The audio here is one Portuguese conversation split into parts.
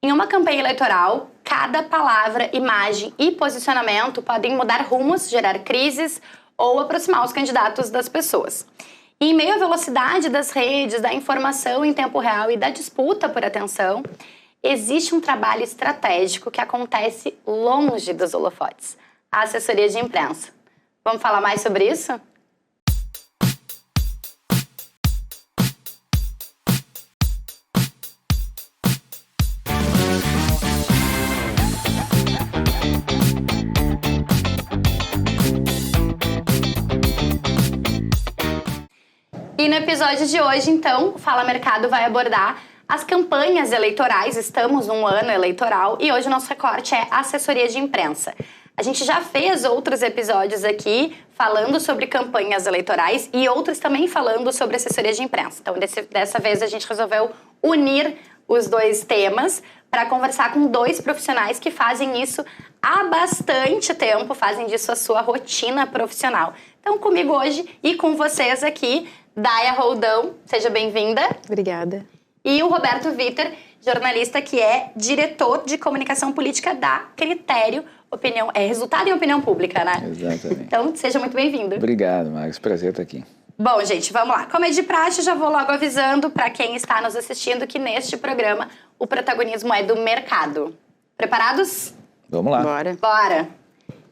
Em uma campanha eleitoral, cada palavra, imagem e posicionamento podem mudar rumos, gerar crises ou aproximar os candidatos das pessoas. E em meio à velocidade das redes, da informação em tempo real e da disputa por atenção, existe um trabalho estratégico que acontece longe dos holofotes, a assessoria de imprensa. Vamos falar mais sobre isso? E no episódio de hoje, então, o Fala Mercado vai abordar as campanhas eleitorais. Estamos num ano eleitoral e hoje o nosso recorte é assessoria de imprensa. A gente já fez outros episódios aqui falando sobre campanhas eleitorais e outros também falando sobre assessoria de imprensa. Então, dessa vez a gente resolveu unir os dois temas para conversar com dois profissionais que fazem isso há bastante tempo, fazem disso a sua rotina profissional. Então, comigo hoje e com vocês aqui, Daia Roldão, seja bem-vinda. Obrigada. E o Roberto Vitor, jornalista que é diretor de comunicação política da Critério Opinião, Resultado em Opinião Pública, né? Exatamente. Então, seja muito bem-vindo. Obrigado, Marcos. Prazer estar aqui. Bom, gente, vamos lá. Como é de praxe, já vou logo avisando para quem está nos assistindo que neste programa o protagonismo é do mercado. Preparados? Vamos lá. Bora. Bora.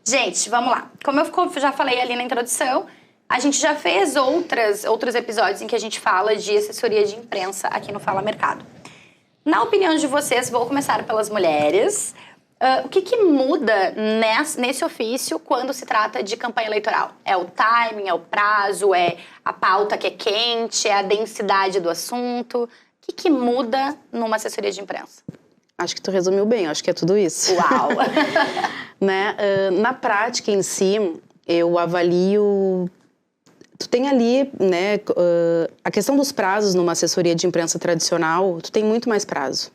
Gente, vamos lá. Como eu já falei ali na introdução, a gente já fez outros episódios em que a gente fala de assessoria de imprensa aqui no Fala Mercado. Na opinião de vocês, vou começar pelas mulheres. O que muda nesse ofício quando se trata de campanha eleitoral? É o timing, é o prazo, é a pauta que é quente, é a densidade do assunto? O que muda numa assessoria de imprensa? Acho que tu resumiu bem, acho que é tudo isso. Uau! Né? Na prática em si, eu avalio... Tu tem ali, né, a questão dos prazos numa assessoria de imprensa tradicional, tu tem muito mais prazo.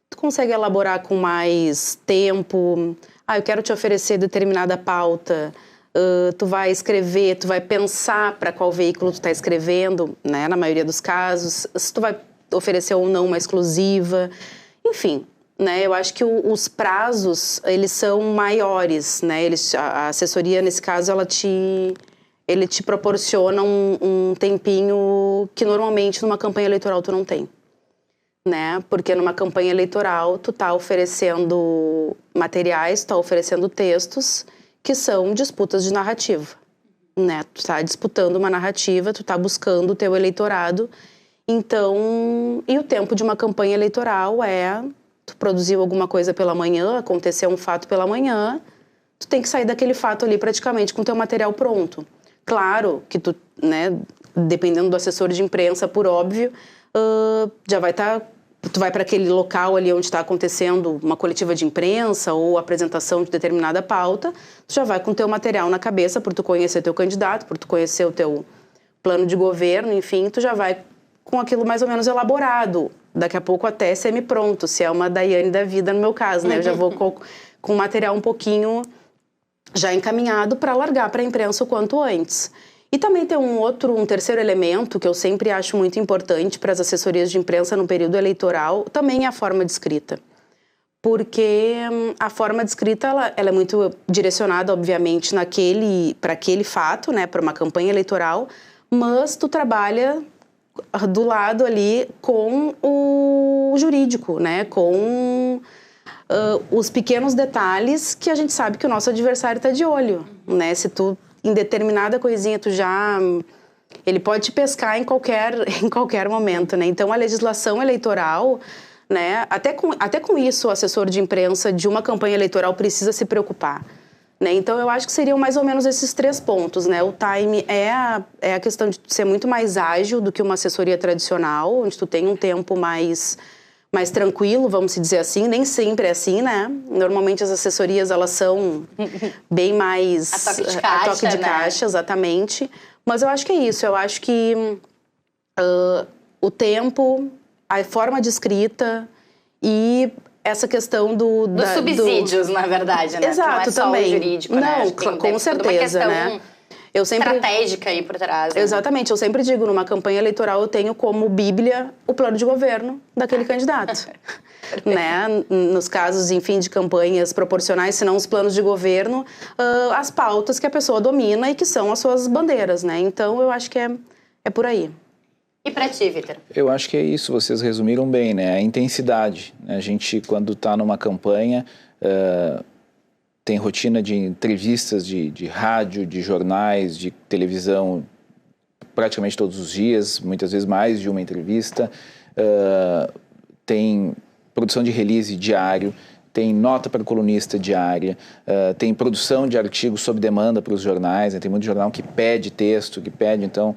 Tu consegue elaborar com mais tempo. Eu quero te oferecer determinada pauta. Tu vai escrever, tu vai pensar para qual veículo tu está escrevendo, né, na maioria dos casos. Se tu vai oferecer ou não uma exclusiva. Enfim, né, eu acho que os prazos, eles são maiores, né? A assessoria, nesse caso, ele te proporciona um tempinho que normalmente numa campanha eleitoral tu não tem, né? Porque numa campanha eleitoral tu tá oferecendo materiais, tu tá oferecendo textos que são disputas de narrativa, né? Tu tá disputando uma narrativa, tu tá buscando o teu eleitorado. Então, e o tempo de uma campanha eleitoral tu produziu alguma coisa pela manhã, aconteceu um fato pela manhã, tu tem que sair daquele fato ali praticamente com o teu material pronto. Claro que tu, né, dependendo do assessor de imprensa, por óbvio, já vai tu vai para aquele local ali onde está acontecendo uma coletiva de imprensa ou apresentação de determinada pauta, tu já vai com o teu material na cabeça, por tu conhecer teu candidato, por tu conhecer o teu plano de governo, enfim, tu já vai com aquilo mais ou menos elaborado, daqui a pouco até semi-pronto, se é uma Daiane da vida no meu caso, né, eu já vou com o material um pouquinho já encaminhado para largar para a imprensa o quanto antes. E também tem um terceiro elemento que eu sempre acho muito importante para as assessorias de imprensa no período eleitoral, também é a forma de escrita. Porque a forma de escrita ela é muito direcionada, obviamente, para aquele fato, né, para uma campanha eleitoral, mas tu trabalha do lado ali com o jurídico, né, com os pequenos detalhes que a gente sabe que o nosso adversário está de olho, né? Se tu, em determinada coisinha, ele pode te pescar em qualquer momento, né? Então, a legislação eleitoral, né? Até com isso, o assessor de imprensa de uma campanha eleitoral precisa se preocupar, né? Então, eu acho que seriam mais ou menos esses 3 pontos, né? O time é a questão de ser muito mais ágil do que uma assessoria tradicional, onde tu tem um tempo mais tranquilo, vamos dizer assim. Nem sempre é assim, né? Normalmente as assessorias, elas são bem mais... A toque de caixa, exatamente. Mas eu acho que é isso. Eu acho que o tempo, a forma de escrita e essa questão dos subsídios, na verdade, né? Exato, não é só também. o jurídico, não, né? com certeza, né? estratégica aí por trás. Né? Exatamente. Eu sempre digo, numa campanha eleitoral eu tenho como bíblia o plano de governo daquele candidato. Né? Nos casos, enfim, de campanhas proporcionais, se não os planos de governo, as pautas que a pessoa domina e que são as suas bandeiras, né? Então, eu acho que é por aí. E para ti, Vitor? Eu acho que é isso, vocês resumiram bem, né? A intensidade. A gente, quando está numa campanha, tem rotina de entrevistas de rádio, de jornais, de televisão, praticamente todos os dias, muitas vezes mais de uma entrevista. Tem produção de release diário, tem nota para colunista diária, tem produção de artigos sob demanda para os jornais, né? Tem muito jornal que pede texto, que pede, então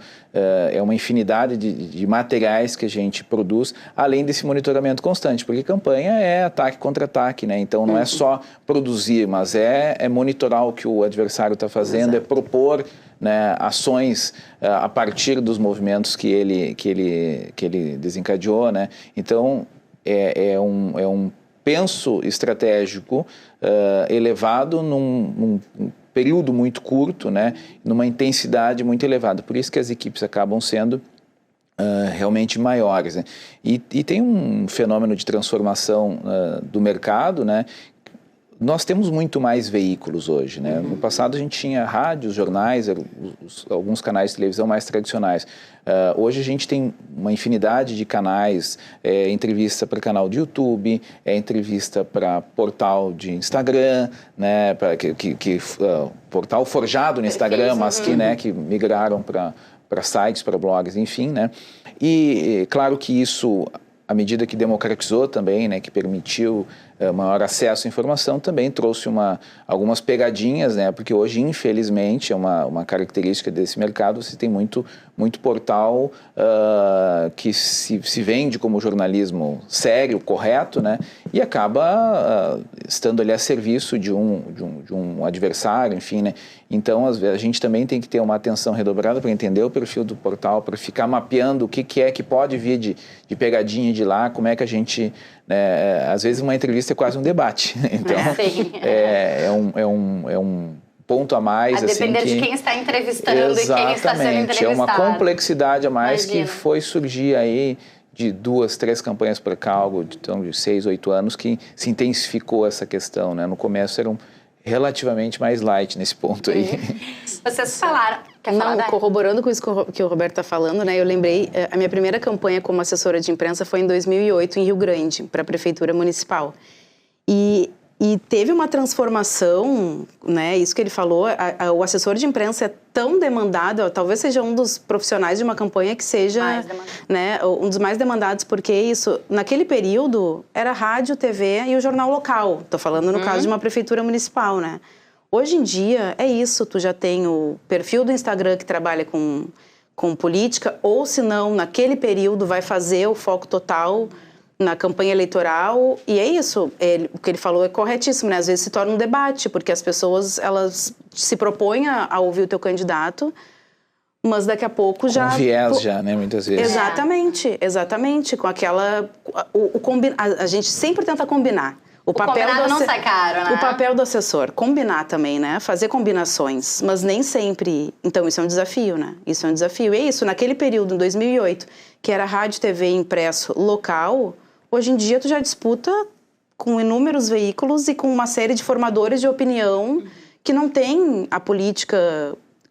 é uma infinidade de materiais que a gente produz, além desse monitoramento constante, porque campanha é ataque contra ataque, né? Então não é só produzir, mas é monitorar o que o adversário está fazendo, é propor, né, ações a partir dos movimentos que ele desencadeou, né? Então é um penso estratégico elevado num período muito curto, né, numa intensidade muito elevada. Por isso que as equipes acabam sendo realmente maiores. Né? E tem um fenômeno de transformação do mercado, né? Nós temos muito mais veículos hoje, né? No passado a gente tinha rádios, jornais, alguns canais de televisão mais tradicionais. Hoje a gente tem uma infinidade de canais, entrevista para canal de YouTube, entrevista para portal de Instagram, né? Portal forjado no Instagram, mas que migraram para sites, para blogs, enfim, né? E claro que isso, à medida que democratizou também, né, que permitiu maior acesso à informação, também trouxe algumas pegadinhas, né, porque hoje, infelizmente, é uma característica desse mercado, você tem muito portal que se vende como jornalismo sério, correto, né, e acaba estando ali a serviço de um adversário, enfim, né. Então, a gente também tem que ter uma atenção redobrada para entender o perfil do portal, para ficar mapeando o que é que pode vir de pegadinha de lá, como é que a gente... às vezes uma entrevista é quase um debate. Então, é um ponto a mais. A depender assim, de quem está entrevistando e quem está sendo entrevistado. É uma complexidade a mais que foi surgir aí de 2, 3 campanhas para cá, algo de 6, 8 anos, que se intensificou essa questão, né? No começo eram relativamente mais light nesse ponto aí. Vocês falaram... Corroborando com isso que o Roberto está falando, né? Eu lembrei, a minha primeira campanha como assessora de imprensa foi em 2008, em Rio Grande, para a Prefeitura Municipal. E teve uma transformação, né? Isso que ele falou, o assessor de imprensa é tão demandado, talvez seja um dos profissionais de uma campanha que seja, né, um dos mais demandados, porque isso, naquele período, era rádio, TV e o jornal local. Estou falando no caso de uma prefeitura municipal, né? Hoje em dia, é isso, tu já tem o perfil do Instagram que trabalha com política, ou se não, naquele período vai fazer o foco total na campanha eleitoral, e é isso, o que ele falou é corretíssimo, né? Às vezes se torna um debate, porque as pessoas, elas se propõem a ouvir o teu candidato, mas daqui a pouco já... Com viés já, né? Muitas vezes. Exatamente, com aquela... A gente sempre tenta combinar. O combinado não sai caro, né? O papel do assessor, combinar também, né? Fazer combinações, mas nem sempre. Então, isso é um desafio, né? Isso é um desafio. E é isso, naquele período, em 2008, que era rádio, TV impresso local, hoje em dia tu já disputa com inúmeros veículos e com uma série de formadores de opinião que não têm a política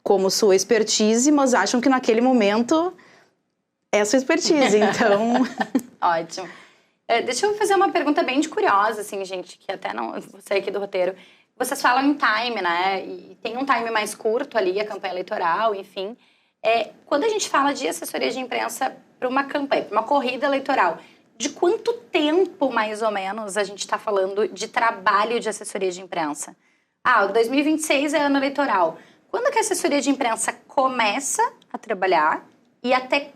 como sua expertise, mas acham que naquele momento é a sua expertise, então... Ótimo. Deixa eu fazer uma pergunta bem curiosa, assim, gente, que até não sei aqui do roteiro. Vocês falam em time, né? E tem um time mais curto ali, a campanha eleitoral, enfim. Quando a gente fala de assessoria de imprensa para uma campanha, para uma corrida eleitoral, de quanto tempo, mais ou menos, a gente está falando de trabalho de assessoria de imprensa? 2026 é ano eleitoral. Quando que a assessoria de imprensa começa a trabalhar e até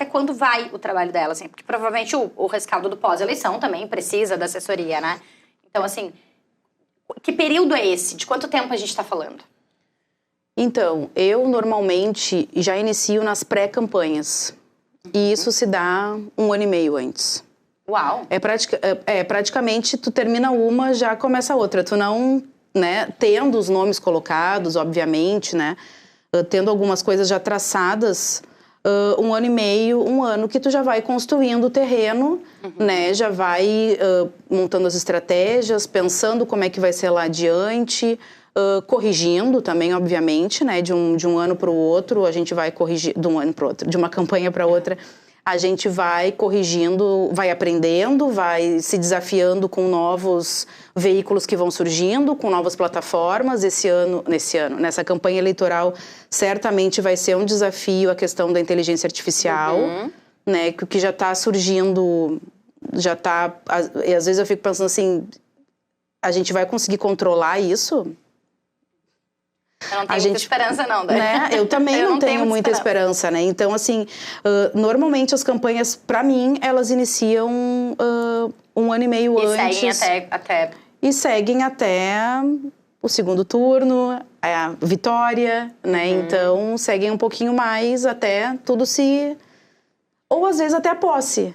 quando vai o trabalho dela, assim? Porque provavelmente o rescaldo do pós-eleição também precisa da assessoria, né? Então, assim, que período é esse? De quanto tempo a gente está falando? Então, eu normalmente já inicio nas pré-campanhas. E isso se dá 1 ano e meio antes. Uau! Praticamente, tu termina uma, já começa a outra. Tu não, né, tendo os nomes colocados, obviamente, né? tendo algumas coisas já traçadas, 1 ano e meio, 1 ano que tu já vai construindo o terreno, né? Já vai montando as estratégias, pensando como é que vai ser lá adiante, corrigindo também, obviamente, né? De um ano para o outro, a gente vai corrigir, de um ano para o outro, de uma campanha para outra, a gente vai corrigindo, vai aprendendo, vai se desafiando com novos veículos que vão surgindo, com novas plataformas. Nessa campanha eleitoral, certamente vai ser um desafio a questão da inteligência artificial, né? Que já está surgindo, e às vezes eu fico pensando assim, a gente vai conseguir controlar isso? Eu não tenho muita esperança, não, né? Eu também não tenho muita esperança, né? Então, assim, normalmente as campanhas, para mim, elas iniciam 1 ano e meio antes. E seguem até o segundo turno, a vitória, né? Então, seguem um pouquinho mais até tudo se... Ou às vezes até a posse.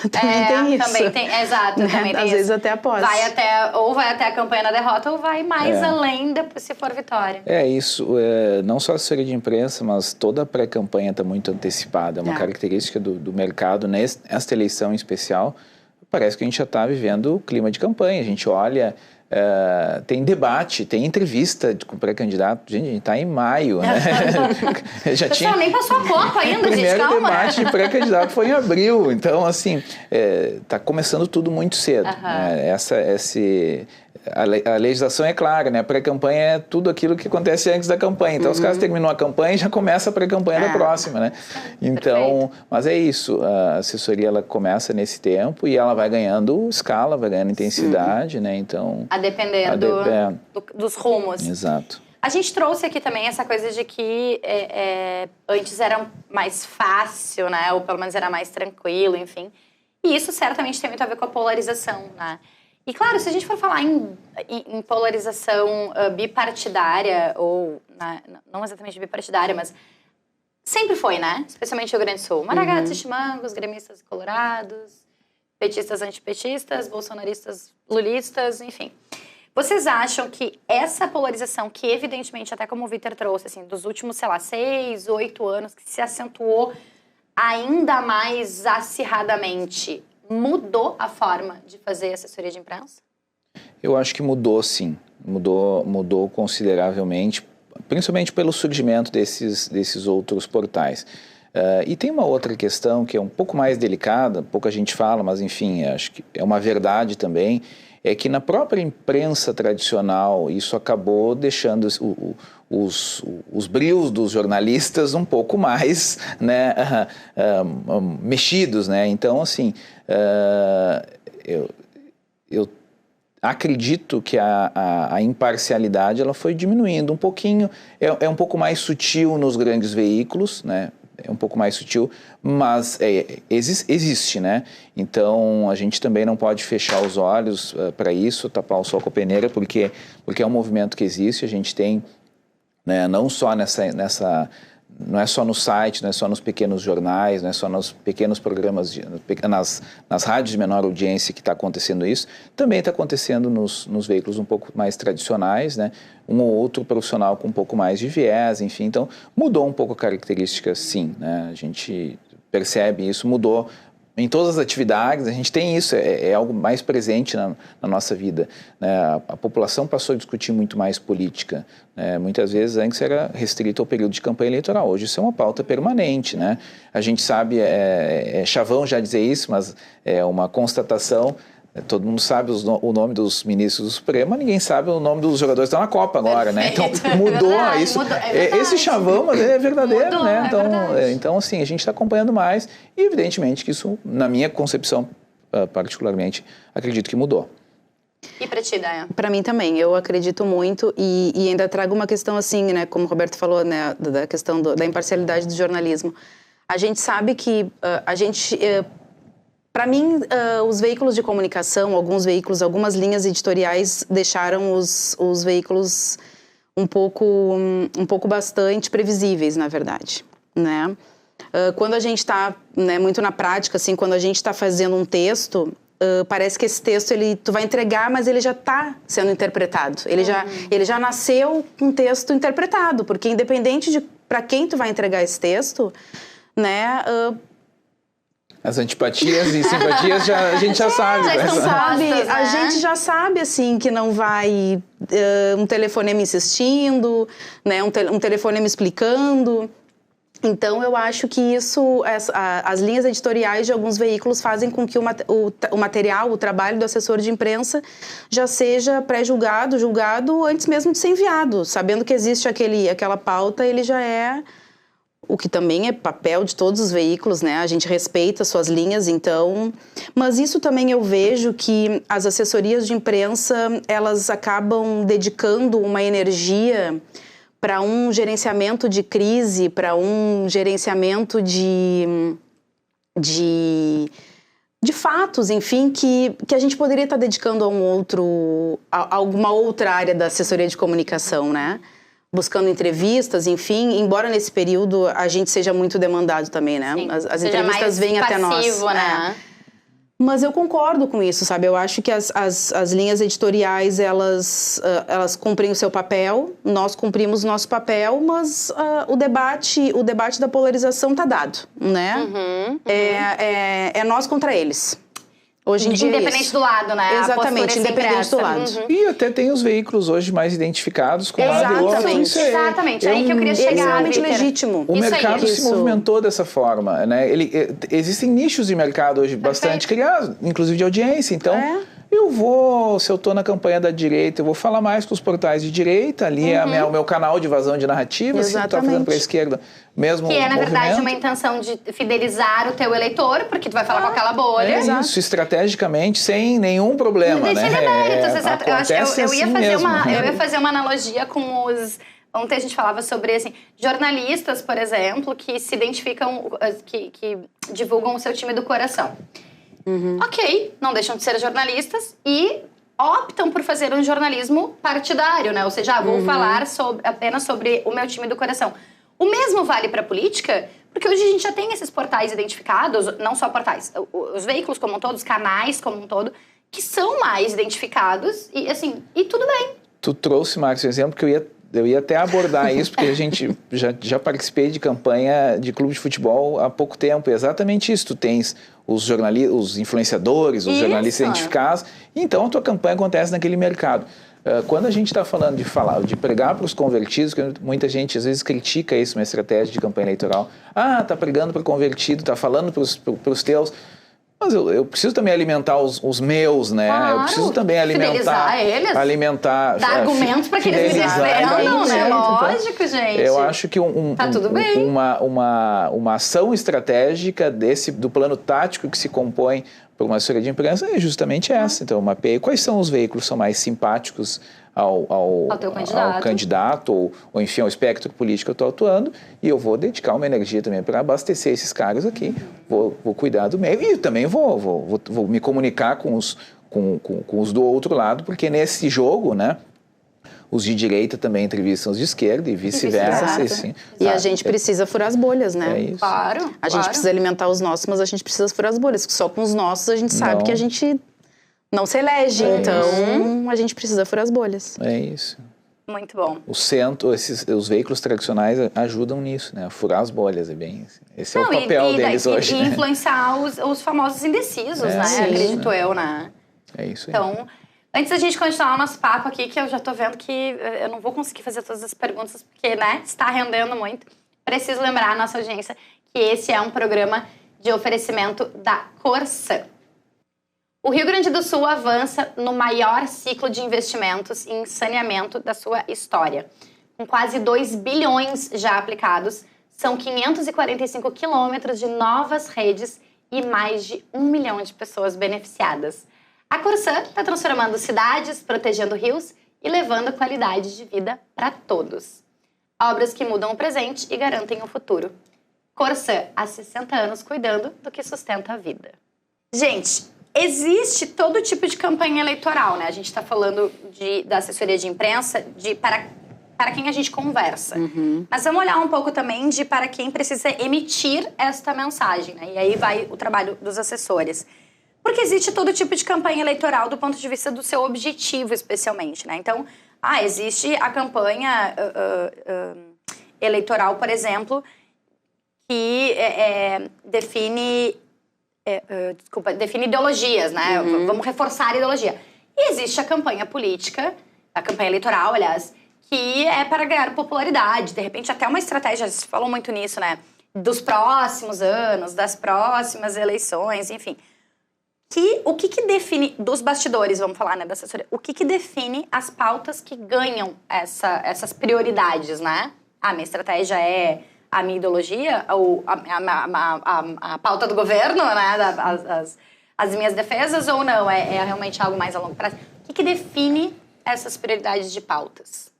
Também tem isso. Também tem, exato, né? também tem às isso. vezes até a posse. Vai até a campanha da derrota ou vai mais além se for vitória. Isso. Não só a assessoria de imprensa, mas toda a pré-campanha está muito antecipada. É uma característica do mercado, nesta eleição em especial. Parece que a gente já está vivendo o clima de campanha. A gente olha... tem debate, tem entrevista com pré-candidato. Gente, a gente está em maio, né? Pessoal, nem passou a Copa ainda, gente, calma. O primeiro debate de pré-candidato foi em abril. Então, assim, está começando tudo muito cedo. A legislação é clara, né? A pré-campanha é tudo aquilo que acontece antes da campanha. Então, os caras terminam a campanha e já começa a pré-campanha da próxima, né? Então, mas é isso. A assessoria, ela começa nesse tempo e ela vai ganhando escala, vai ganhando intensidade, né? Então... A depender dos rumos. Exato. A gente trouxe aqui também essa coisa de que antes era mais fácil, né? Ou pelo menos era mais tranquilo, enfim. E isso certamente tem muito a ver com a polarização, né? E claro, se a gente for falar em polarização bipartidária, ou não exatamente bipartidária, mas sempre foi, né? Especialmente no Rio Grande do Sul. Maragatos e chimangos, gremistas colorados, petistas antipetistas, bolsonaristas lulistas, enfim. Vocês acham que essa polarização, que evidentemente, até como o Vítor trouxe, assim, dos últimos, 6, 8 anos, que se acentuou ainda mais acirradamente, mudou a forma de fazer assessoria de imprensa? Eu acho que mudou, sim. Mudou consideravelmente, principalmente pelo surgimento desses outros portais. E tem uma outra questão que é um pouco mais delicada, pouca gente fala, mas enfim, acho que é uma verdade também, é que na própria imprensa tradicional isso acabou deixando os brios dos jornalistas um pouco mais, né, mexidos, né? Então, assim, eu acredito que a imparcialidade ela foi diminuindo um pouquinho, é um pouco mais sutil nos grandes veículos, né? É um pouco mais sutil, mas existe, né? Então, a gente também não pode fechar os olhos para isso, tapar o sol com a peneira, porque é um movimento que existe, a gente tem, né, não só não é só no site, não é só nos pequenos jornais, não é só nos pequenos programas, nas rádios de menor audiência que está acontecendo isso, também está acontecendo nos veículos um pouco mais tradicionais, né? Um ou outro profissional com um pouco mais de viés, enfim. Então, mudou um pouco a característica, sim, né? A gente percebe isso, mudou em todas as atividades, a gente tem isso, é algo mais presente na nossa vida, né? A população passou a discutir muito mais política, né? Muitas vezes antes era restrito ao período de campanha eleitoral, hoje isso é uma pauta permanente, né? A gente sabe, é chavão já dizer isso, mas é uma constatação. Todo mundo sabe o nome dos ministros do Supremo, mas ninguém sabe o nome dos jogadores que estão na Copa agora, né? Então mudou isso. Esse chavão, mas é verdadeiro, mudou, né? Então, assim, a gente está acompanhando mais e, evidentemente, que isso, na minha concepção, particularmente, acredito que mudou. E para ti, Daya? Para mim também, eu acredito muito e ainda trago uma questão assim, né? Como o Roberto falou, né? Da questão da imparcialidade do jornalismo. A gente sabe que para mim, os veículos de comunicação, algumas linhas editoriais deixaram os veículos um pouco bastante previsíveis, na verdade, né? Quando a gente está, né, muito na prática, assim, quando a gente está fazendo um texto, parece que esse texto, tu vai entregar, mas ele já está sendo interpretado. Ele já nasceu com um texto interpretado, porque independente de para quem tu vai entregar esse texto, né? As antipatias e simpatias a gente já sabe. Já estão Sabe, postas, né? a gente já sabe, assim, que não vai um telefonema insistindo, né? Um telefonema explicando. Então, eu acho que isso, as linhas editoriais de alguns veículos fazem com que o material, o trabalho do assessor de imprensa já seja pré-julgado, julgado antes mesmo de ser enviado. Sabendo que existe aquela pauta, ele já é... O que também é papel de todos os veículos, né? A gente respeita suas linhas, então... Mas isso também eu vejo que as assessorias de imprensa, elas acabam dedicando uma energia para um gerenciamento de crise, para um gerenciamento de fatos, enfim, que a gente poderia estar dedicando a alguma outra área da assessoria de comunicação, né? Buscando entrevistas, enfim, embora nesse período a gente seja muito demandado também, né? Sim, As entrevistas vêm até nós. Né? Mas eu concordo com isso, sabe? Eu acho que as linhas editoriais, elas cumprem o seu papel, nós cumprimos o nosso papel, mas o debate da polarização tá dado, né? É nós contra eles. Hoje em dia independente do lado, né? Exatamente, independente do lado. E até tem os veículos hoje mais identificados com o lado e outro. Exatamente, aí que eu queria chegar. Extremamente legítimo. O mercado se movimentou dessa forma, né? Existem nichos de mercado hoje bastante criados, inclusive de audiência. Então, se eu estou na campanha da direita, eu vou falar mais com os portais de direita, ali é o meu canal de vazão de narrativa, se tu tá fazendo para a esquerda, mesmo que é, na verdade, uma intenção de fidelizar o teu eleitor, porque tu vai falar com aquela bolha. Isso, estrategicamente, sem nenhum problema, né? Eu ia mesmo. fazer uma analogia com os... Ontem a gente falava sobre, assim, jornalistas, por exemplo, que se identificam, que divulgam o seu time do coração. Ok, não deixam de ser jornalistas e optam por fazer um jornalismo partidário, né? Ou seja, vou falar apenas sobre o meu time do coração. O mesmo vale para a política, porque hoje a gente já tem esses portais identificados, não só portais, os veículos como um todo, os canais como um todo, que são mais identificados e, assim, e tudo bem. Tu trouxe, Marcos, um exemplo que eu ia até abordar isso, porque a gente já participei de campanha de clube de futebol há pouco tempo. Exatamente isso. Tu tens os influenciadores, os jornalistas identificados. Então, a tua campanha acontece naquele mercado. Quando a gente está falando de pregar para os convertidos, que muita gente às vezes critica isso, uma estratégia de campanha eleitoral. Tá pregando para o convertido, tá falando para os teus... Mas eu preciso também alimentar os meus, né? Claro, eu preciso também alimentar eles. Dar argumentos para que eles me defendam, né? Lógico, gente. Eu acho que tudo bem. uma ação estratégica do plano tático que se compõe por uma assessoria de imprensa é justamente essa. Então, eu mapeei quais são os veículos que são mais simpáticos ao candidato ou enfim, ao espectro político que eu estou atuando, e eu vou dedicar uma energia também para abastecer esses caras aqui, vou cuidar do meio e também vou me comunicar com os do outro lado, porque nesse jogo, né, os de direita também entrevistam os de esquerda e vice-versa. E a gente precisa furar as bolhas, né? É isso. Claro. A gente precisa alimentar os nossos, mas a gente precisa furar as bolhas, porque só com os nossos a gente sabe que a gente não se elege, então a gente precisa furar as bolhas. É isso. Muito bom. Os veículos tradicionais ajudam nisso, né? A furar as bolhas, é bem... Esse é o papel deles hoje. E influenciar os famosos indecisos, né? Sim, acredito eu, né? É isso aí. Então, antes da gente continuar o nosso papo aqui, que eu já tô vendo que eu não vou conseguir fazer todas as perguntas, porque, né, está rendendo muito. Preciso lembrar a nossa audiência que esse é um programa de oferecimento da Corsã. O Rio Grande do Sul avança no maior ciclo de investimentos em saneamento da sua história. Com quase 2 bilhões já aplicados, são 545 quilômetros de novas redes e mais de 1 milhão de pessoas beneficiadas. A Corsã está transformando cidades, protegendo rios e levando qualidade de vida para todos. Obras que mudam o presente e garantem o futuro. Corsã, há 60 anos cuidando do que sustenta a vida. Gente, existe todo tipo de campanha eleitoral, né? A gente está falando da assessoria de imprensa, para quem a gente conversa. Mas vamos olhar um pouco também para quem precisa emitir esta mensagem, né? E aí vai o trabalho dos assessores. Porque existe todo tipo de campanha eleitoral do ponto de vista do seu objetivo, especialmente, né? Então, existe a campanha eleitoral, por exemplo, que define ideologias, né? Vamos reforçar a ideologia. E existe a campanha política, a campanha eleitoral, aliás, que é para ganhar popularidade. De repente, até uma estratégia, se falou muito nisso, né? Dos próximos anos, das próximas eleições, enfim. O que define, dos bastidores, vamos falar, né, da assessoria, o que define as pautas que ganham essas prioridades, né? Minha estratégia é a minha ideologia, ou a pauta do governo, né? As minhas defesas, ou não? É realmente algo mais a longo prazo? O que define essas prioridades de pautas?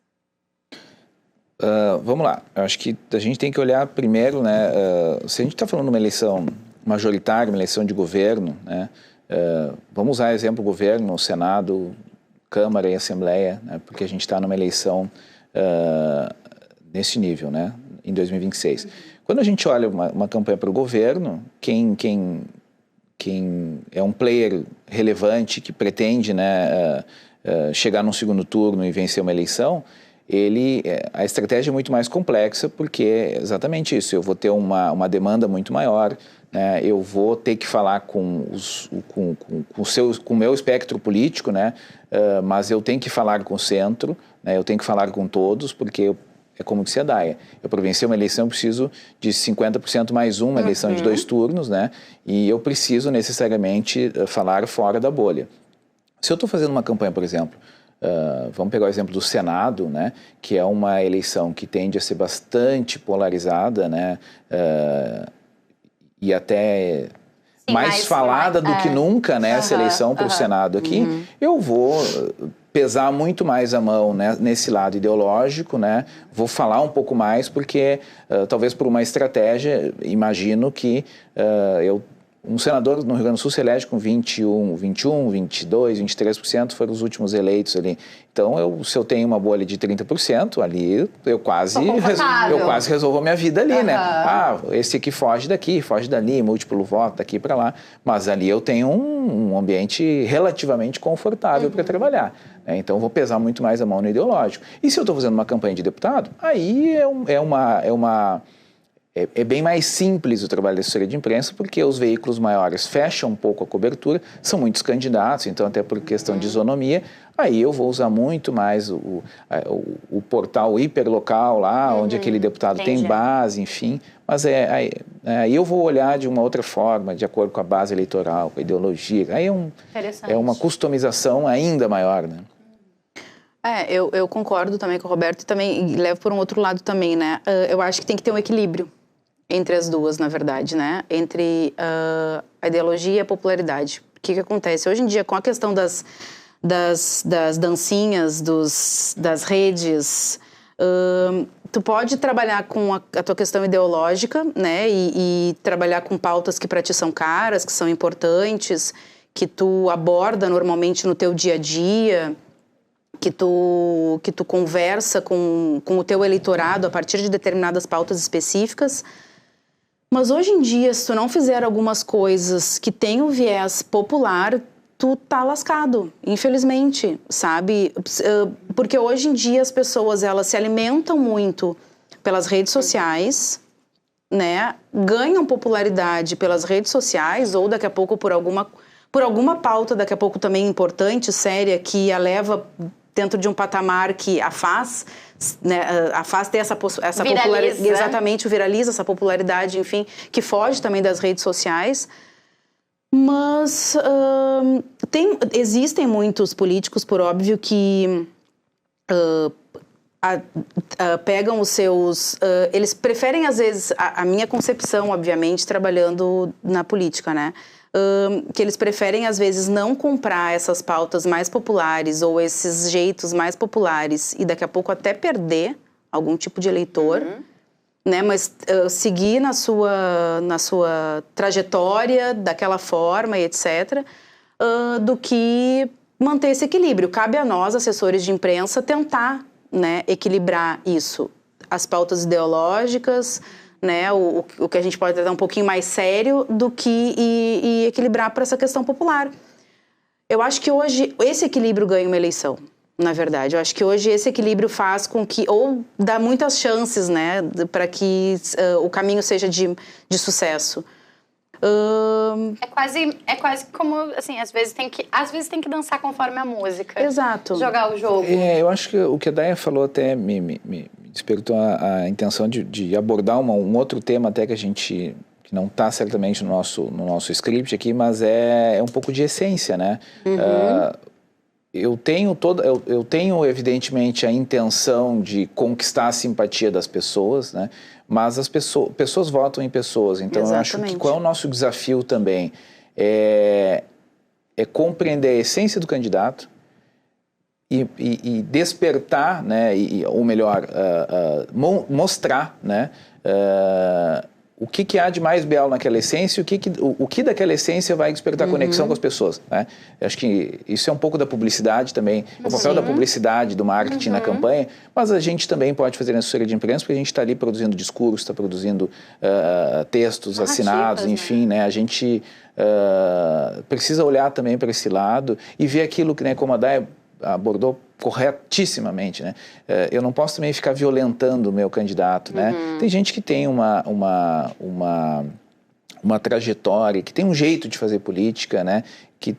Vamos lá. Eu acho que a gente tem que olhar primeiro, né? Se a gente está falando de uma eleição majoritária, uma eleição de governo, né? Vamos usar exemplo governo, Senado, Câmara e Assembleia, né, porque a gente está numa eleição nesse nível, né, em 2026. Quando a gente olha uma campanha para o governo, quem é um player relevante que pretende, né, chegar num segundo turno e vencer uma eleição, a estratégia é muito mais complexa, porque é exatamente isso, eu vou ter uma demanda muito maior, né, eu vou ter que falar com o meu espectro político, né, mas eu tenho que falar com o centro, né, eu tenho que falar com todos, porque é como que se adaia. Eu, para vencer uma eleição, eu preciso de 50% mais uma eleição de 2 turnos, né, e eu preciso necessariamente falar fora da bolha. Se eu estou fazendo uma campanha, por exemplo, vamos pegar o exemplo do Senado, né, que é uma eleição que tende a ser bastante polarizada, né, e até mais falada do que nunca, né, essa eleição para o Senado aqui, eu vou pesar muito mais a mão, né, nesse lado ideológico, né, vou falar um pouco mais porque talvez por uma estratégia, imagino que um senador no Rio Grande do Sul se elege com 21, 22, 23% foram os últimos eleitos ali. Então, se eu tenho uma bolha de 30%, ali eu quase resolvo a minha vida ali, né? Esse aqui foge daqui, foge dali, múltiplo voto daqui para lá. Mas ali eu tenho um ambiente relativamente confortável para trabalhar, né? Então, eu vou pesar muito mais a mão no ideológico. E se eu estou fazendo uma campanha de deputado, aí é bem mais simples o trabalho da assessoria de imprensa, porque os veículos maiores fecham um pouco a cobertura, são muitos candidatos, então até por questão de isonomia, aí eu vou usar muito mais o portal hiperlocal lá, onde aquele deputado tem base, enfim, mas aí eu vou olhar de uma outra forma, de acordo com a base eleitoral, com a ideologia, aí é uma customização ainda maior, né? Eu concordo também com o Roberto e também levo por um outro lado também, né? Eu acho que tem que ter um equilíbrio entre as duas, na verdade, né? Entre a ideologia e a popularidade. O que acontece? Hoje em dia, com a questão das dancinhas, das redes, tu pode trabalhar com a tua questão ideológica, né? E trabalhar com pautas que para ti são caras, que são importantes, que tu aborda normalmente no teu dia a dia, que tu conversa com o teu eleitorado a partir de determinadas pautas específicas. Mas hoje em dia, se tu não fizer algumas coisas que têm o viés popular, tu tá lascado, infelizmente, sabe? Porque hoje em dia as pessoas, elas se alimentam muito pelas redes sociais, né? Ganham popularidade pelas redes sociais ou daqui a pouco por alguma pauta, daqui a pouco também importante, séria, que a leva dentro de um patamar que a faz, né, ter essa popularidade, exatamente, viraliza essa popularidade, enfim, que foge também das redes sociais. Mas existem muitos políticos, por óbvio, que pegam os seus... eles preferem, às vezes, a minha concepção, obviamente, trabalhando na política, né? Que eles preferem, às vezes, não comprar essas pautas mais populares ou esses jeitos mais populares e daqui a pouco até perder algum tipo de eleitor, né? Mas seguir na sua trajetória daquela forma e etc., do que manter esse equilíbrio. Cabe a nós, assessores de imprensa, tentar, né, equilibrar isso. As pautas ideológicas, né, o que a gente pode tratar um pouquinho mais sério do que e equilibrar para essa questão popular. Eu acho que hoje esse equilíbrio ganha uma eleição, na verdade. Eu acho que hoje esse equilíbrio faz com que, ou dá muitas chances, né, para que o caminho seja de sucesso. É quase como, assim, às vezes tem que dançar conforme a música. Exato. Jogar o jogo. Eu acho que o que a Daia falou até me despertou a intenção de abordar um outro tema até que que não está certamente no nosso script aqui, mas é um pouco de essência, né? Eu tenho evidentemente a intenção de conquistar a simpatia das pessoas, né? Mas as pessoas votam em pessoas, então Exatamente. eu acho que qual é o nosso desafio também é compreender a essência do candidato e despertar, né? Ou melhor, mostrar, né? O que há de mais belo naquela essência, o que daquela essência vai despertar conexão com as pessoas, né? Eu acho que isso é um pouco da publicidade também, o papel da publicidade, do marketing na campanha, mas a gente também pode fazer na assessoria de imprensa, porque a gente está ali produzindo discurso, está produzindo textos assinados, enfim, né? A gente precisa olhar também para esse lado e ver aquilo que, né, como a Daia abordou corretissimamente, né? Eu não posso também ficar violentando o meu candidato, né? Tem gente que tem uma trajetória, que tem um jeito de fazer política, né? Que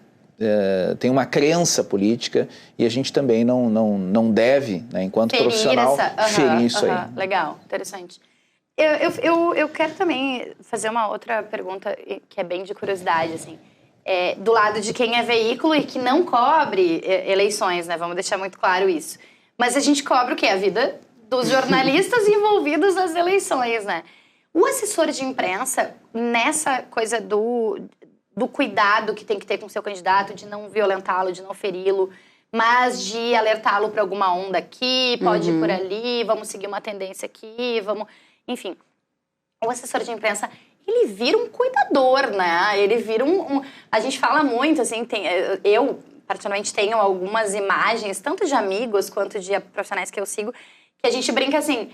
tem uma crença política e a gente também não deve, né, enquanto profissional, ferir isso aí. Legal, interessante. Eu quero também fazer uma outra pergunta que é bem de curiosidade, assim. Do lado de quem é veículo e que não cobre eleições, né? Vamos deixar muito claro isso. Mas a gente cobre o quê? A vida dos jornalistas envolvidos nas eleições, né? O assessor de imprensa, nessa coisa do cuidado que tem que ter com o seu candidato, de não violentá-lo, de não feri-lo, mas de alertá-lo para alguma onda aqui, pode ir por ali, vamos seguir uma tendência aqui, vamos... Enfim, o assessor de imprensa... ele vira um cuidador, né? Ele vira A gente fala muito, assim, eu, particularmente, tenho algumas imagens, tanto de amigos quanto de profissionais que eu sigo, que a gente brinca assim,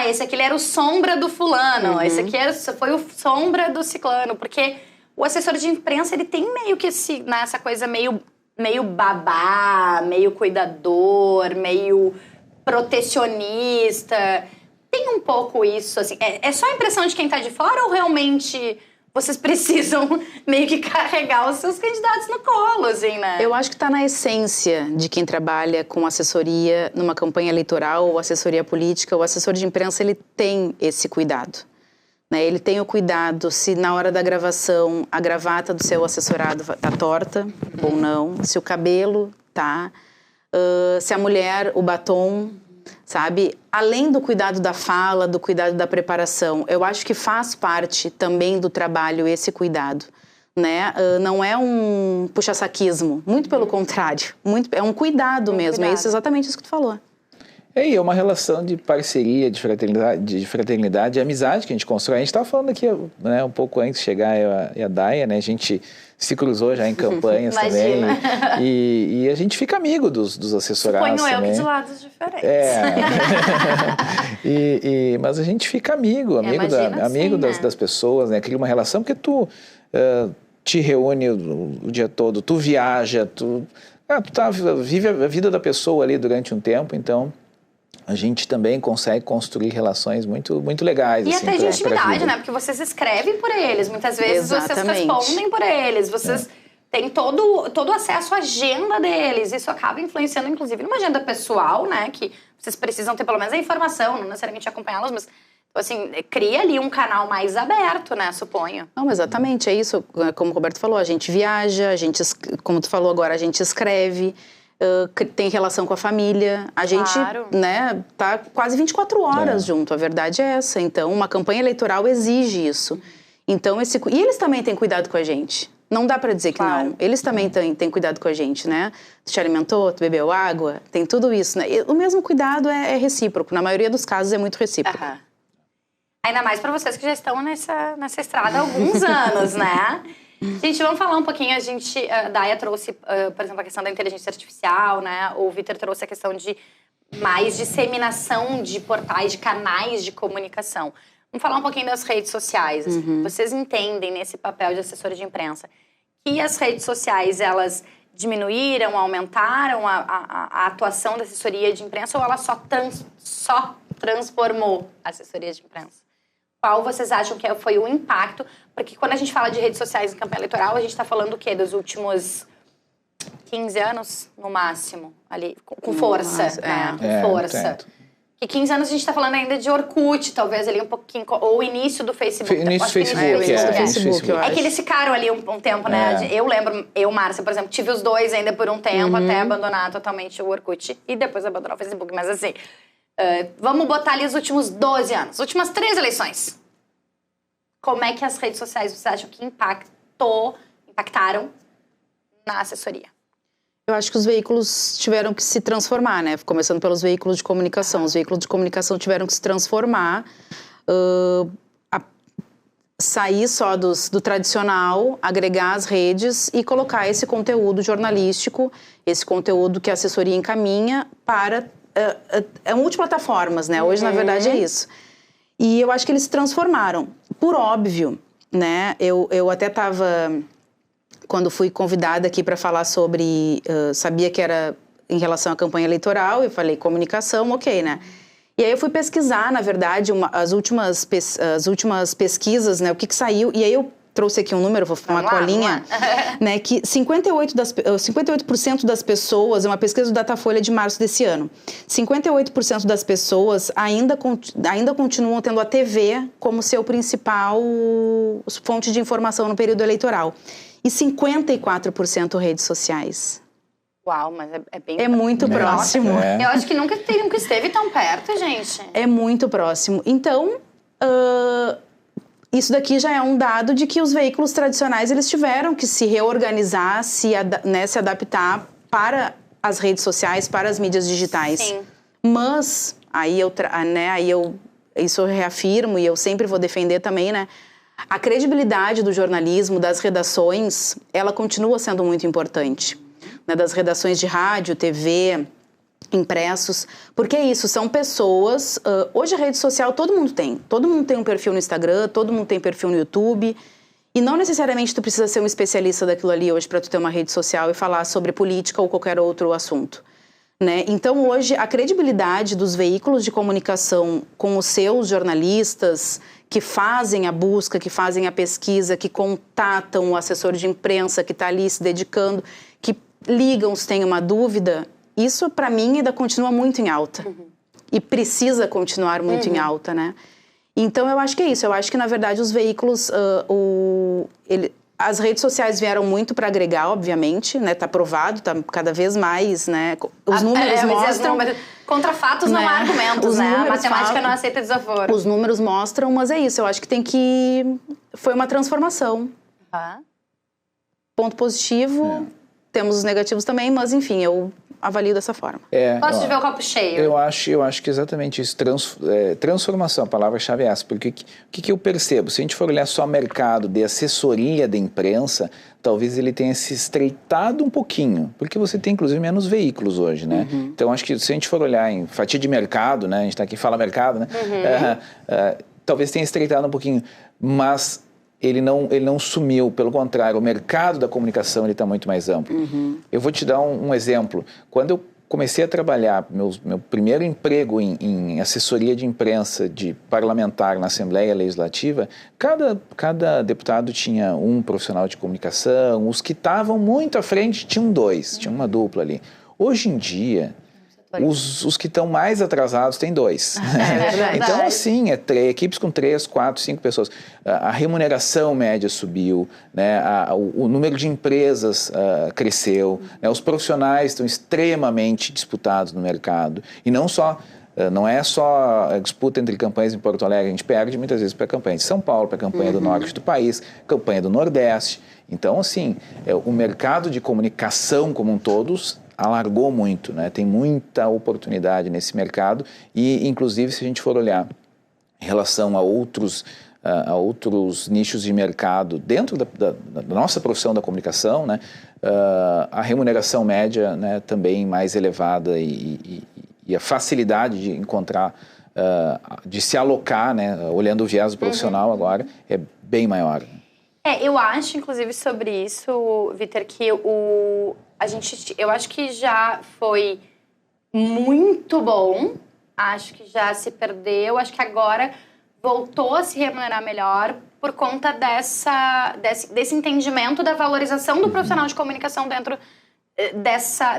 esse aqui ele era o sombra do fulano, esse aqui foi o sombra do ciclano, porque o assessor de imprensa, ele tem meio que essa coisa meio babá, meio cuidador, meio protecionista... Tem um pouco isso, assim, é só a impressão de quem tá de fora ou realmente vocês precisam meio que carregar os seus candidatos no colo, assim, né? Eu acho que tá na essência de quem trabalha com assessoria numa campanha eleitoral ou assessoria política. O assessor de imprensa, ele tem esse cuidado, né? Ele tem o cuidado se na hora da gravação a gravata do seu assessorado tá torta ou não, se o cabelo tá, se a mulher, o batom... sabe? Além do cuidado da fala, do cuidado da preparação, eu acho que faz parte também do trabalho esse cuidado, né? Não é um puxa-saquismo, muito pelo contrário, é um cuidado mesmo, é isso, exatamente isso que tu falou. É uma relação de parceria, de fraternidade e amizade que a gente constrói. A gente estava falando aqui, né, um pouco antes de chegar eu e a Daia, né? A gente se cruzou já em campanhas também. E a gente fica amigo dos assessorados Suponho também. eu que de lados diferentes. Mas a gente fica amigo das pessoas, né? Cria uma relação, porque tu te reúne o dia todo, tu viaja, vive a vida da pessoa ali durante um tempo, então... a gente também consegue construir relações muito, muito legais. E assim, até de intimidade, né? Porque vocês escrevem por eles, muitas vezes vocês respondem por eles, vocês têm todo acesso à agenda deles. Isso acaba influenciando, inclusive, numa agenda pessoal, né? Que vocês precisam ter pelo menos a informação, não necessariamente acompanhá-los, mas... assim, cria ali um canal mais aberto, né, suponho. Não, exatamente, é isso. Como o Roberto falou, a gente viaja, como tu falou agora, a gente escreve... tem relação com a família, a gente, né, tá quase 24 horas junto, a verdade é essa. Então, uma campanha eleitoral exige isso. Então, e eles também têm cuidado com a gente. Não dá pra dizer que não. Eles também têm cuidado com a gente, né? Tu te alimentou, tu bebeu água, tem tudo isso, né? E o mesmo cuidado é recíproco, na maioria dos casos é muito recíproco. Ainda mais pra vocês que já estão nessa estrada há alguns anos, né? Gente, vamos falar um pouquinho, a Daia trouxe, por exemplo, a questão da inteligência artificial, né? O Vitor trouxe a questão de mais disseminação de portais, de canais de comunicação. Vamos falar um pouquinho das redes sociais. Assim. Vocês entendem nesse papel de assessora de imprensa que as redes sociais, elas diminuíram, aumentaram a atuação da assessoria de imprensa ou ela só transformou a assessoria de imprensa? Qual vocês acham que foi o impacto? Porque quando a gente fala de redes sociais em campanha eleitoral, a gente está falando o quê? Dos últimos 15 anos, no máximo, ali, com força, né? Com força. Que 15 anos a gente está falando ainda de Orkut, talvez ali um pouquinho, ou o início do Facebook. Início do Facebook, É que eles ficaram ali um tempo, né? Eu lembro, Márcia, por exemplo, tive os dois ainda por um tempo, até abandonar totalmente o Orkut e depois abandonar o Facebook. Mas assim, vamos botar ali os últimos 12 anos, últimas 3 eleições. Como é que as redes sociais, vocês acham que impactaram na assessoria? Eu acho que os veículos tiveram que se transformar, né? Começando pelos veículos de comunicação. Os veículos de comunicação tiveram que se transformar, sair só do tradicional, agregar as redes e colocar esse conteúdo jornalístico, esse conteúdo que a assessoria encaminha para multiplataformas, né? Hoje, na verdade, é isso. E eu acho que eles se transformaram. Por óbvio, né? Eu até estava... Quando fui convidada aqui para falar sobre... sabia que era em relação à campanha eleitoral, eu falei comunicação, ok, né? E aí eu fui pesquisar, na verdade, as últimas pesquisas, né? O que saiu. E aí eu trouxe aqui um número, vou falar uma colinha, né? Que 58% das pessoas, é uma pesquisa do Datafolha de março desse ano, 58% das pessoas ainda continuam tendo a TV como seu principal fonte de informação no período eleitoral. E 54% redes sociais. Uau, mas é bem... É muito próximo. Eu acho que nunca esteve tão perto, gente. É muito próximo. Então, isso daqui já é um dado de que os veículos tradicionais, eles tiveram que se reorganizar, se adaptar para as redes sociais, para as mídias digitais. Sim. Mas, isso eu reafirmo e eu sempre vou defender também, né? A credibilidade do jornalismo, das redações, ela continua sendo muito importante. Né? Das redações de rádio, TV, impressos. Porque é isso, são pessoas... hoje a rede social todo mundo tem. Todo mundo tem um perfil no Instagram, todo mundo tem perfil no YouTube. E não necessariamente tu precisa ser um especialista daquilo ali hoje para tu ter uma rede social e falar sobre política ou qualquer outro assunto. Né? Então hoje a credibilidade dos veículos de comunicação com os seus jornalistas que fazem a busca, que fazem a pesquisa, que contatam o assessor de imprensa que está ali se dedicando, que ligam se tem uma dúvida, isso para mim ainda continua muito em alta. E precisa continuar muito em alta, né? Então eu acho que é isso, eu acho que na verdade os veículos, as redes sociais vieram muito para agregar, obviamente, né? Tá provado, tá cada vez mais, né? Os números mostram... Contra fatos não há argumentos, né? A matemática não aceita desaforo. Os números mostram, mas é isso, eu acho que foi uma transformação. Ponto positivo, temos os negativos também, mas enfim, eu avalio dessa forma. Gosto de ver o copo cheio. Eu acho que exatamente isso, transformação, a palavra-chave é essa, porque o que eu percebo? Se a gente for olhar só mercado de assessoria de imprensa, talvez ele tenha se estreitado um pouquinho, porque você tem inclusive menos veículos hoje, né? Então acho que se a gente for olhar em fatia de mercado, né? A gente está aqui e fala mercado, né? Talvez tenha estreitado um pouquinho, mas ele não sumiu, pelo contrário, o mercado da comunicação está muito mais amplo. Eu vou te dar um exemplo. Quando eu comecei a trabalhar, meu primeiro emprego em assessoria de imprensa de parlamentar na Assembleia Legislativa, cada deputado tinha um profissional de comunicação, os que estavam muito à frente tinham 2, tinha uma dupla ali. Hoje em dia... Os que estão mais atrasados têm 2. Então, assim, equipes com 3, 4, 5 pessoas. A remuneração média subiu, né? O número de empresas cresceu, né? Os profissionais estão extremamente disputados no mercado. E não é só a disputa entre campanhas em Porto Alegre, a gente perde muitas vezes para a campanha de São Paulo, para a campanha do norte do país, campanha do Nordeste. Então, assim, o mercado de comunicação como um todo alargou muito, né? Tem muita oportunidade nesse mercado e, inclusive, se a gente for olhar em relação a outros nichos de mercado dentro da nossa profissão da comunicação, né? A remuneração média, né, também mais elevada e a facilidade de encontrar de se alocar, né, olhando o viés profissional agora, é bem maior. Eu acho, inclusive, sobre isso, Vitor, que eu acho que já foi muito bom, acho que já se perdeu, acho que agora voltou a se remunerar melhor por conta desse entendimento da valorização do profissional de comunicação dentro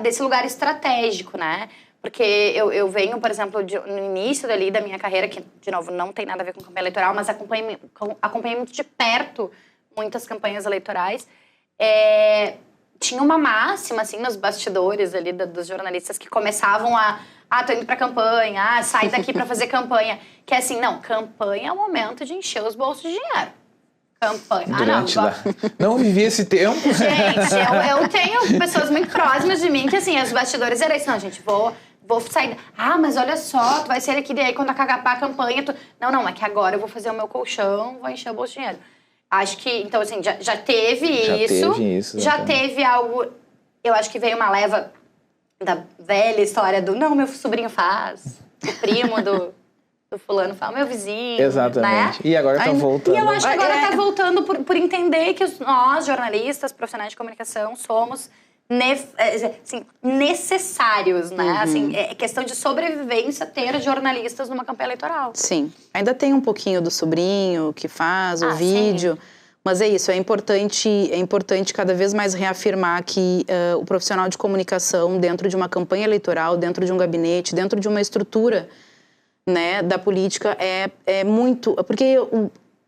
desse lugar estratégico, né? Porque eu venho, por exemplo, no início dali da minha carreira, que, de novo, não tem nada a ver com campanha eleitoral, mas acompanhei muito de perto muitas campanhas eleitorais. Tinha uma máxima, assim, nos bastidores ali dos jornalistas que começavam tô indo pra campanha, sai daqui pra fazer campanha. Que é assim, não, campanha é o momento de encher os bolsos de dinheiro. Campanha. Não vivi esse tempo. Gente, eu tenho pessoas muito próximas de mim que, assim, os bastidores eram isso. Não, gente, vou sair. Mas olha só, tu vai sair aqui, daí quando acabar a campanha, Não, é que agora eu vou fazer o meu colchão, vou encher o bolso de dinheiro. Acho que, então, assim, já teve isso. Já teve algo. Eu acho que veio uma leva da velha história do não, meu sobrinho faz, o primo do fulano fala, meu vizinho. Exatamente. Né? E agora tá voltando. E eu acho que agora tá voltando por entender que nós, jornalistas, profissionais de comunicação, somos necessários, né? Assim, é questão de sobrevivência ter jornalistas numa campanha eleitoral. Sim. Ainda tem um pouquinho do sobrinho que faz o vídeo. Sim. Mas é isso, é importante cada vez mais reafirmar que o profissional de comunicação dentro de uma campanha eleitoral, dentro de um gabinete, dentro de uma estrutura, né, da política é muito... Porque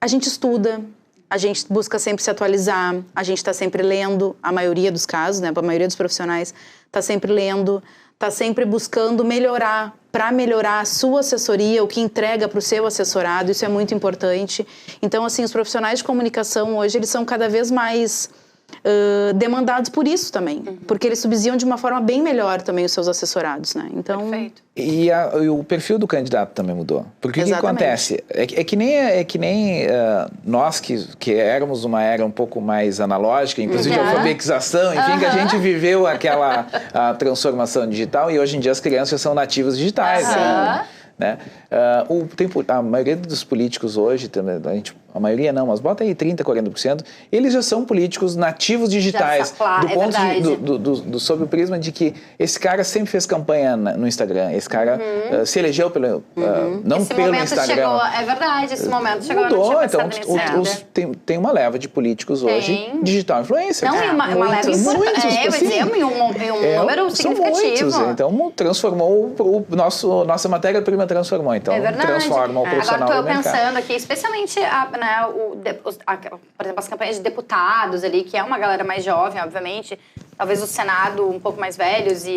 a gente estuda, a gente busca sempre se atualizar, a gente está sempre lendo, a maioria dos casos, né, a maioria dos profissionais está sempre lendo, está sempre buscando melhorar, para melhorar a sua assessoria, o que entrega para o seu assessorado, isso é muito importante. Então, assim, os profissionais de comunicação hoje, eles são cada vez mais demandados por isso também, porque eles subsidiam de uma forma bem melhor também os seus assessorados, né? Então... Perfeito. E o perfil do candidato também mudou. Porque o que acontece? É que nem nós que éramos uma era um pouco mais analógica, inclusive de alfabetização, enfim, que a gente viveu aquela transformação digital e hoje em dia as crianças são nativas digitais. Né? A maioria dos políticos hoje, também, a maioria não, mas bota aí 30%, 40%, eles já são políticos nativos digitais, do ponto sob o prisma de que esse cara sempre fez campanha no Instagram, esse cara se elegeu não esse pelo Instagram. Chegou, é verdade, esse momento chegou. Mudou, então tem uma leva de políticos hoje digital influencer. Não, uma leva importante. Eu vou dizer, um número significativo. Muitos, então transformou nossa matéria-prima transformou, então transforma o profissional do mercado. Agora estou pensando aqui, especialmente por exemplo, as campanhas de deputados ali, que é uma galera mais jovem, obviamente, talvez o Senado um pouco mais velhos e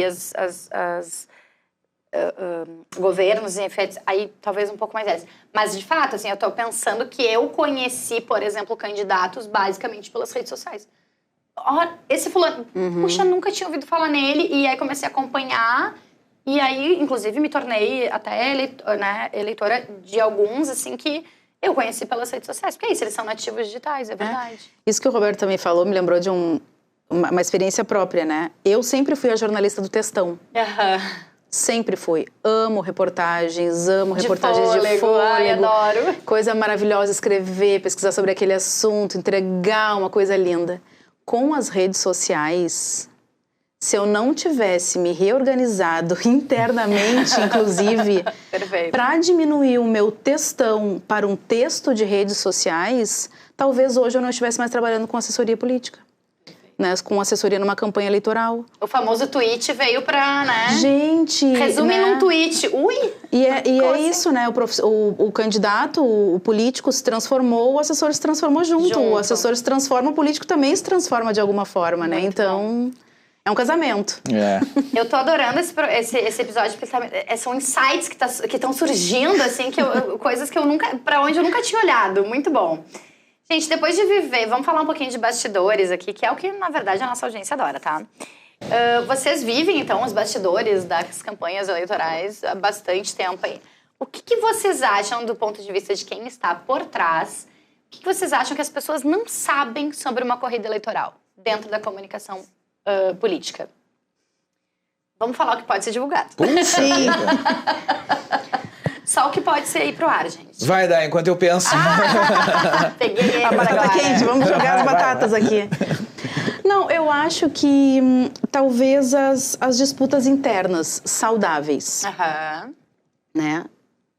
governos, efeitos, aí talvez um pouco mais velhos. Mas, de fato, assim, eu estou pensando que eu conheci, por exemplo, candidatos basicamente pelas redes sociais. Esse fulano, puxa, nunca tinha ouvido falar nele, e aí comecei a acompanhar. E aí, inclusive, me tornei até eleitora de alguns, assim, que eu conheci pelas redes sociais. Porque é isso, eles são nativos digitais, é verdade. Isso que o Roberto também falou me lembrou de uma experiência própria, né? Eu sempre fui a jornalista do textão. Sempre fui. Amo reportagens de fôlego. Ai, adoro. Coisa maravilhosa, escrever, pesquisar sobre aquele assunto, entregar uma coisa linda. Com as redes sociais... Se eu não tivesse me reorganizado internamente, inclusive, para diminuir o meu textão para um texto de redes sociais, talvez hoje eu não estivesse mais trabalhando com assessoria política. Né, com assessoria numa campanha eleitoral. O famoso tweet veio para, né? Gente... Resume num tweet. Ui! E é isso, né? O candidato, o político se transformou, o assessor se transformou junto. O assessor se transforma, o político também se transforma de alguma forma, né? Então... É um casamento. Eu tô adorando esse episódio, porque são insights que estão surgindo, assim, coisas que pra onde eu nunca tinha olhado. Muito bom. Gente, depois de viver, vamos falar um pouquinho de bastidores aqui, que é o que, na verdade, a nossa audiência adora, tá? Vocês vivem, então, os bastidores das campanhas eleitorais há bastante tempo aí. O que vocês acham, do ponto de vista de quem está por trás, o que vocês acham que as pessoas não sabem sobre uma corrida eleitoral dentro da comunicação política? Vamos falar o que pode ser divulgado. Sim. Só o que pode ser ir pro ar, gente. Vai dar, enquanto eu penso. Peguei ele A batata agora. quente, vamos jogar as batatas aqui. Não, eu acho que talvez as disputas internas saudáveis, Aham. né?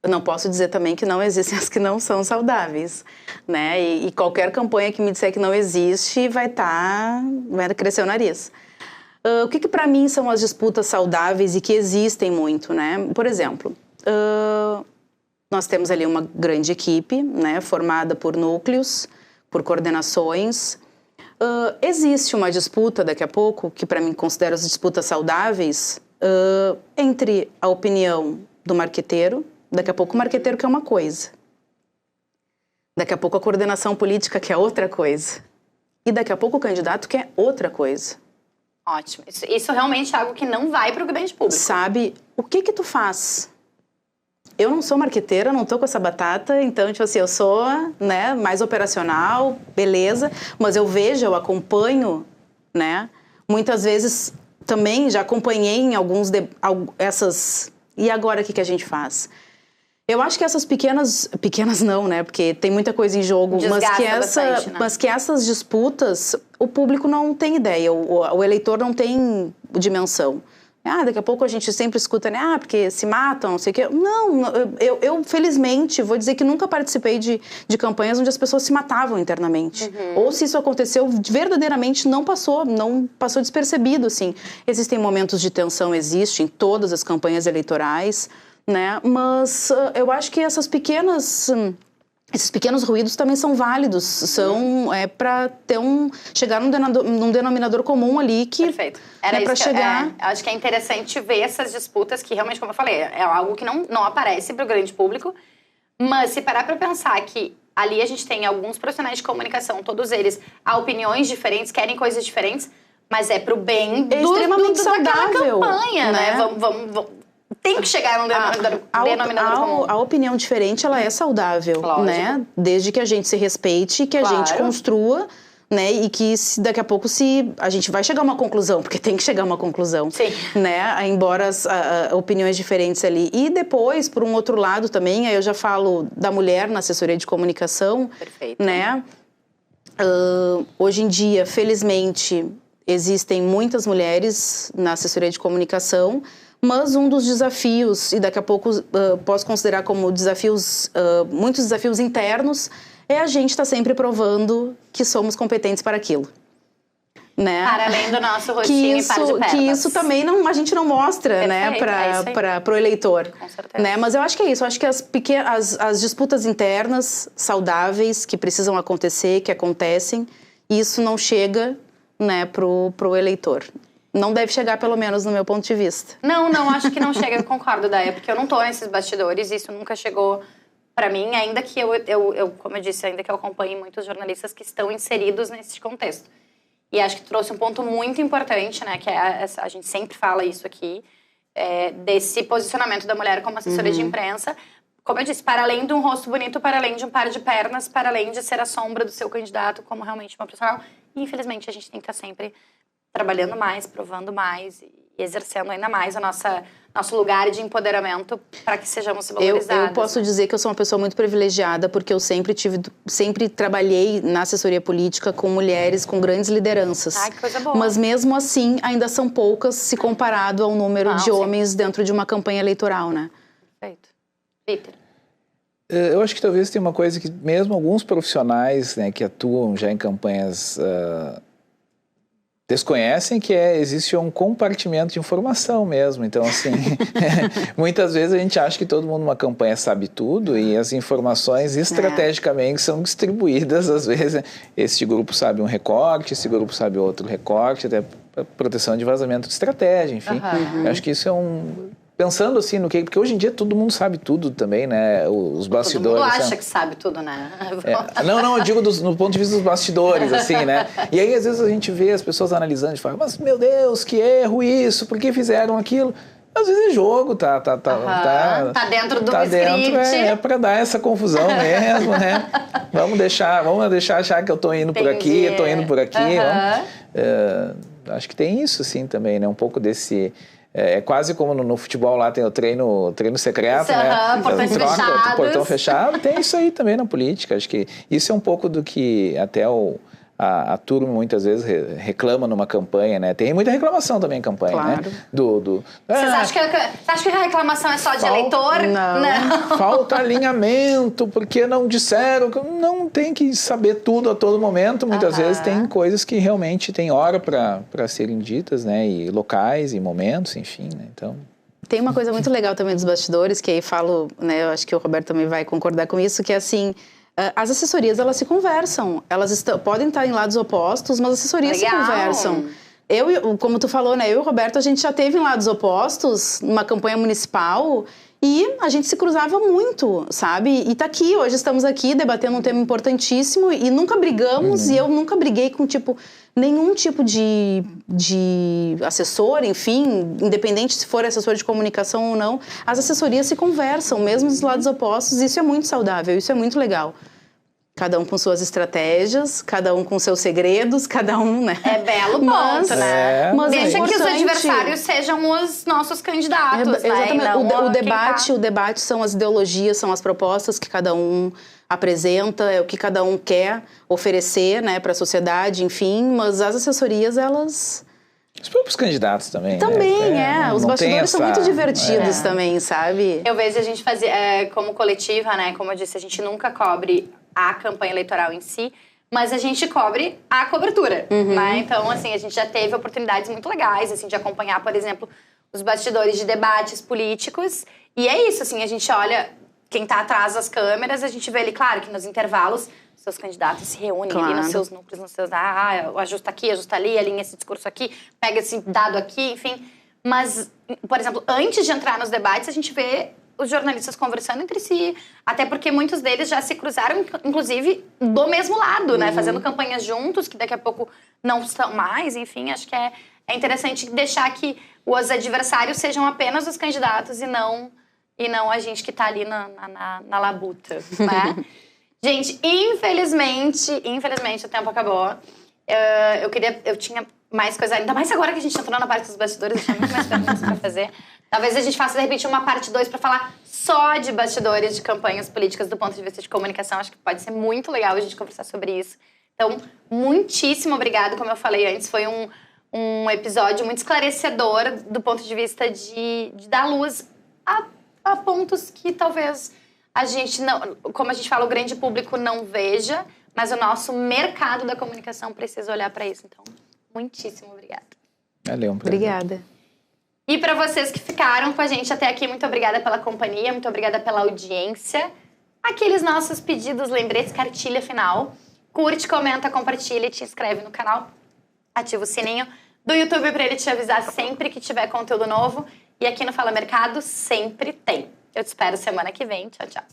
Eu não posso dizer também que não existem as que não são saudáveis, né? E qualquer campanha que me disser que não existe vai crescer o nariz. O que para mim são as disputas saudáveis e que existem muito, né? Por exemplo, nós temos ali uma grande equipe, né? Formada por núcleos, por coordenações. Existe uma disputa daqui a pouco, que para mim considero as disputas saudáveis, entre a opinião do marqueteiro. Daqui a pouco o marqueteiro quer uma coisa. Daqui a pouco a coordenação política quer outra coisa. E daqui a pouco o candidato quer outra coisa. Ótimo. Isso realmente é algo que não vai pro grande público. Sabe, o que tu faz? Eu não sou marqueteira, não tô com essa batata, então, tipo assim, eu sou, né, mais operacional, beleza, mas eu vejo, eu acompanho, né, muitas vezes também já acompanhei em essas... E agora o que a gente faz? Eu acho que essas pequenas não, né? Porque tem muita coisa em jogo, mas que essas disputas, o público não tem ideia, o eleitor não tem dimensão. Daqui a pouco a gente sempre escuta, né? Porque se matam, não sei o quê. Não, eu felizmente, vou dizer que nunca participei de campanhas onde as pessoas se matavam internamente. Ou se isso aconteceu, verdadeiramente não passou despercebido, assim. Existem momentos de tensão, em todas as campanhas eleitorais, né? Mas eu acho que esses pequenos ruídos também são válidos, para chegar num denominador comum ali que... Perfeito. Era isso para chegar... Eu acho que é interessante ver essas disputas que realmente, como eu falei, é algo que não aparece pro grande público, mas se parar para pensar que ali a gente tem alguns profissionais de comunicação, todos eles, há opiniões diferentes, querem coisas diferentes, mas é pro bem extremamente saudável, daquela campanha, né? Vamos tem que chegar num denominador comum. A opinião diferente, ela é saudável, né? Desde que a gente se respeite, que a gente construa, né? E que daqui a pouco a gente vai chegar a uma conclusão, porque tem que chegar a uma conclusão. Sim. Né? Embora as opiniões diferentes ali. E depois, por um outro lado também, aí eu já falo da mulher na assessoria de comunicação. Perfeito. Né? Hoje em dia, felizmente, existem muitas mulheres na assessoria de comunicação, mas um dos desafios, e daqui a pouco posso considerar como muitos desafios internos, é a gente estar sempre provando que somos competentes para aquilo. Né? Para além do nosso rostinho e par de pernas. Que isso também a gente não mostra, né, para o eleitor. Com certeza. Né? Mas eu acho que é isso. Eu acho que as disputas internas, saudáveis, que precisam acontecer, que acontecem, isso não chega, né, pro eleitor. Não deve chegar, pelo menos, no meu ponto de vista. Não, acho que não chega, eu concordo, Daia, porque eu não tô nesses bastidores, isso nunca chegou pra mim, ainda que eu como eu disse, ainda que eu acompanhe muitos jornalistas que estão inseridos nesse contexto. E acho que trouxe um ponto muito importante, né, que a gente sempre fala isso aqui, desse posicionamento da mulher como assessoria de imprensa, como eu disse, para além de um rosto bonito, para além de um par de pernas, para além de ser a sombra do seu candidato como realmente uma profissional. E, infelizmente, a gente tem que estar sempre trabalhando mais, provando mais e exercendo ainda mais nosso lugar de empoderamento para que sejamos valorizadas. Eu posso dizer que eu sou uma pessoa muito privilegiada porque eu sempre trabalhei na assessoria política com mulheres com grandes lideranças. Ai, que coisa boa. Mas mesmo assim, ainda são poucas se comparado ao número de homens dentro de uma campanha eleitoral, né? Perfeito. Peter. Eu acho que talvez tenha uma coisa que mesmo alguns profissionais, né, que atuam já em campanhas desconhecem, que existe um compartimento de informação mesmo. Então, assim, muitas vezes a gente acha que todo mundo numa campanha sabe tudo e as informações estrategicamente são distribuídas, às vezes. Esse grupo sabe um recorte, esse grupo sabe outro recorte, até para proteção de vazamento de estratégia, enfim. Eu acho que isso é pensando assim no que... Porque hoje em dia todo mundo sabe tudo também, né? Os bastidores. Todo mundo acha que sabe tudo, né? Não, eu digo no ponto de vista dos bastidores, assim, né? E aí, às vezes, a gente vê as pessoas analisando e falam, mas, meu Deus, que erro isso, por que fizeram aquilo? Às vezes é jogo, tá dentro do script. É para dar essa confusão mesmo, né? Vamos deixar achar que eu tô indo por aqui, eu tô indo por aqui. Acho que tem isso, sim, também, né? Um pouco desse... É quase como no futebol lá tem o treino secreto, né? Portões fechados. Portão fechado, tem isso aí também na política. Acho que isso é um pouco do que até a turma muitas vezes reclama numa campanha, né? Tem muita reclamação também em campanha, claro. né? Vocês acham que a reclamação é só de eleitor? Não. Falta alinhamento, porque não disseram. Não tem que saber tudo a todo momento. Muitas vezes tem coisas que realmente tem hora para serem ditas, né? E locais, e momentos, enfim, né? Então... Tem uma coisa muito legal também dos bastidores, que aí falo, né? Eu acho que o Roberto também vai concordar com isso, que é assim... As assessorias, elas se conversam. Elas podem estar em lados opostos, mas as assessorias se conversam. Como tu falou, né? Eu e o Roberto, a gente já teve em lados opostos, numa campanha municipal, e a gente se cruzava muito, sabe? E tá aqui, hoje estamos aqui debatendo um tema importantíssimo e nunca brigamos, e eu nunca briguei com, nenhum tipo de assessor, enfim, independente se for assessor de comunicação ou não, as assessorias se conversam, mesmo dos lados opostos, e isso é muito saudável, isso é muito legal. Cada um com suas estratégias, cada um com seus segredos, cada um, né? É belo ponto, né? Mas deixa que os importante. Adversários sejam os nossos candidatos, né? Exatamente. O debate são as ideologias, são as propostas que cada um apresenta, é o que cada um quer oferecer, né, para a sociedade, enfim. Mas as assessorias, elas... Os próprios candidatos também. Também, né? Os bastidores são muito divertidos também, sabe? Eu vejo a gente fazer, como coletiva, né? Como eu disse, a gente nunca cobre a campanha eleitoral em si, mas a gente cobre a cobertura, né? Então, assim, a gente já teve oportunidades muito legais, assim, de acompanhar, por exemplo, os bastidores de debates políticos. E é isso, assim, a gente olha quem tá atrás das câmeras, a gente vê ali, claro, que nos intervalos, seus candidatos se reúnem ali nos seus núcleos, nos seus... ajusta aqui, ajusta ali, alinha esse discurso aqui, pega esse dado aqui, enfim. Mas, por exemplo, antes de entrar nos debates, a gente vê os jornalistas conversando entre si, até porque muitos deles já se cruzaram, inclusive, do mesmo lado, né? Fazendo campanhas juntos, que daqui a pouco não estão mais, enfim, acho que é interessante deixar que os adversários sejam apenas os candidatos e não a gente que tá ali na labuta, né? Gente, infelizmente o tempo acabou. Eu tinha mais coisa, ainda mais agora que a gente entrou na parte dos bastidores, eu tinha muito mais perguntas pra fazer. Talvez a gente faça, de repente, uma parte 2 pra falar só de bastidores de campanhas políticas do ponto de vista de comunicação. Acho que pode ser muito legal a gente conversar sobre isso. Então, muitíssimo obrigada, como eu falei antes, foi um episódio muito esclarecedor do ponto de vista de dar luz a pontos que talvez a gente não, como a gente fala, o grande público não veja, mas o nosso mercado da comunicação precisa olhar para isso. Então, muitíssimo obrigada. Valeu, um prazer. Obrigada. E para vocês que ficaram com a gente até aqui, muito obrigada pela companhia, muito obrigada pela audiência. Aqueles nossos pedidos, lembretes, cartilha final. Curte, comenta, compartilha e te inscreve no canal. Ativa o sininho do YouTube para ele te avisar sempre que tiver conteúdo novo. E aqui no Fala Mercado sempre tem. Eu te espero semana que vem. Tchau, tchau.